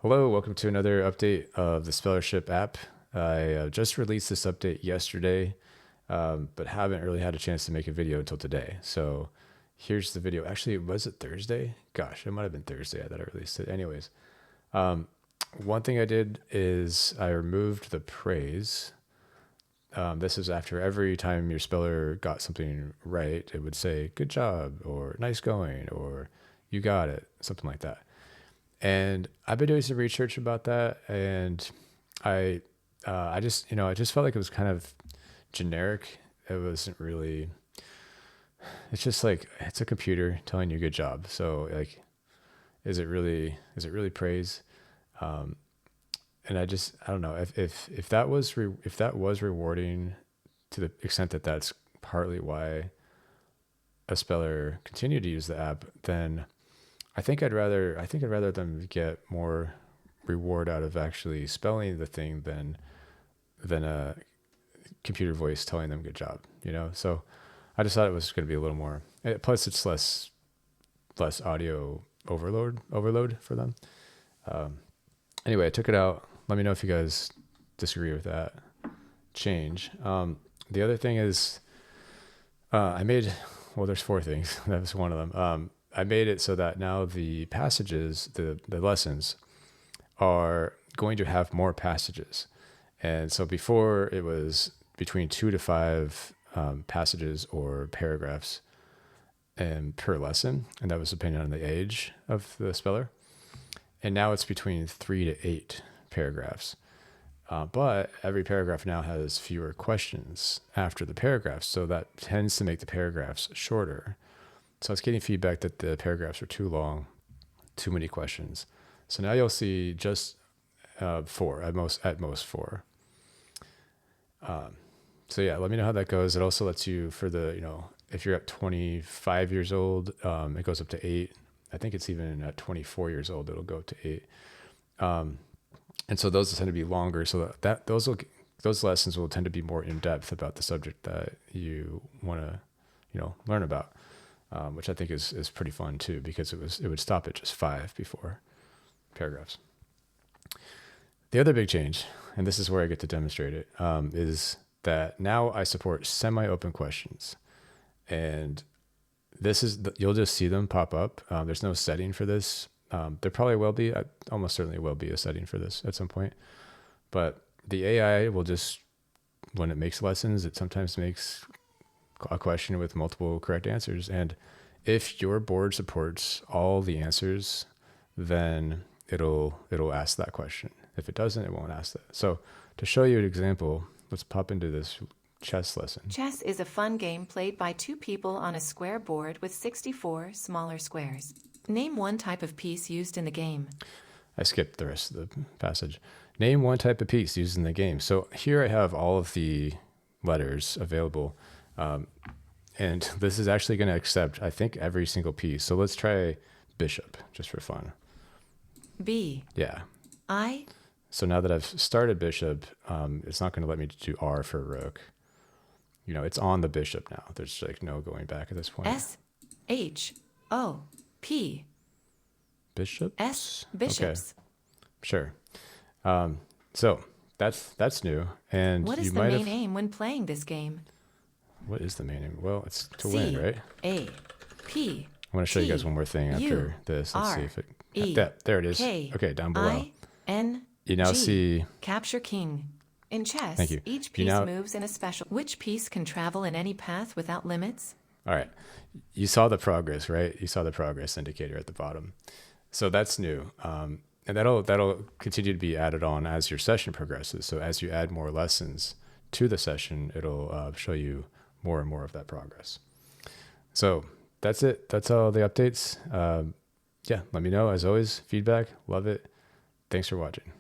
Hello, welcome to another update of the Spellership app. I just released this update yesterday, but haven't really had a chance to make a video until today. So here's the video. Actually, was it Thursday? Gosh, it might have been Thursday that I released it. Anyways, one thing I did is I removed the praise. This is after every time your speller got something right, it would say, good job, or nice going, or you got it, something like that. And I've been doing some research about that, and I, I just felt like it was kind of generic. It wasn't really. It's just like it's a computer telling you good job. So like, is it really praise? Um, and I don't know if that was if that was rewarding to the extent that that's partly why a speller continued to use the app, then I think I'd rather them get more reward out of actually spelling the thing than a computer voice telling them good job, you know? So I just thought it was going to be a little more, plus it's less audio overload for them. Um, anyway, I took it out. Let me know if you guys disagree with that change. The other thing is, I made, well, there's four things. That was one of them. I made it so that now the passages, the lessons, are going to have more passages. And so before it was between 2 to 5 passages or paragraphs and per lesson, and that was depending on the age of the speller. And now it's between 3 to 8 paragraphs. But every paragraph now has fewer questions after the paragraphs, so that tends to make the paragraphs shorter. So I was getting feedback that the paragraphs are too long, too many questions. So now you'll see just 4, at most 4. So yeah, let me know how that goes. It also lets you for the, if you're at 25 years old, it goes up to 8. I think it's even at 24 years old, it'll go up to 8. And so those tend to be longer. So that those lessons will tend to be more in depth about the subject that you want to, learn about. Which I think is pretty fun too, because it would stop at just 5 before paragraphs. The other big change, and this is where I get to demonstrate it, is that now I support semi-open questions, and you'll just see them pop up. There's no setting for this. There probably will be, almost certainly will be a setting for this at some point, but the AI will just, when it makes lessons, it sometimes makes a question with multiple correct answers. And if your board supports all the answers, then it'll ask that question. If it doesn't, it won't ask that. So to show you an example, let's pop into this chess lesson. Chess is a fun game played by 2 people on a square board with 64 smaller squares. Name one type of piece used in the game. I skipped the rest of the passage. Name one type of piece used in the game. So here I have all of the letters available. And this is actually going to accept, I think, every single piece. So let's try bishop just for fun. B. Yeah. I. So now that I've started bishop, it's not going to let me do R for rook. It's on the bishop now. There's like no going back at this point. S. H. O. P. Bishops? S. Bishops. Okay. Sure. So that's new. And what is the main aim when playing this game? What is the main aim? Well, it's to C, win, right? A. P. I want to show you guys one more thing after this. Let's see if it. There it is. K, okay, down below. I, N, you now G. see. Capture king. In chess, Thank you. each piece moves in a special. Which piece can travel in any path without limits? All right. You saw the progress, right? You saw the progress indicator at the bottom. So that's new. And that'll continue to be added on as your session progresses. So as you add more lessons to the session, it'll show you more and more of that progress. So that's it. That's all the updates. Yeah, let me know. As always, feedback. Love it. Thanks for watching.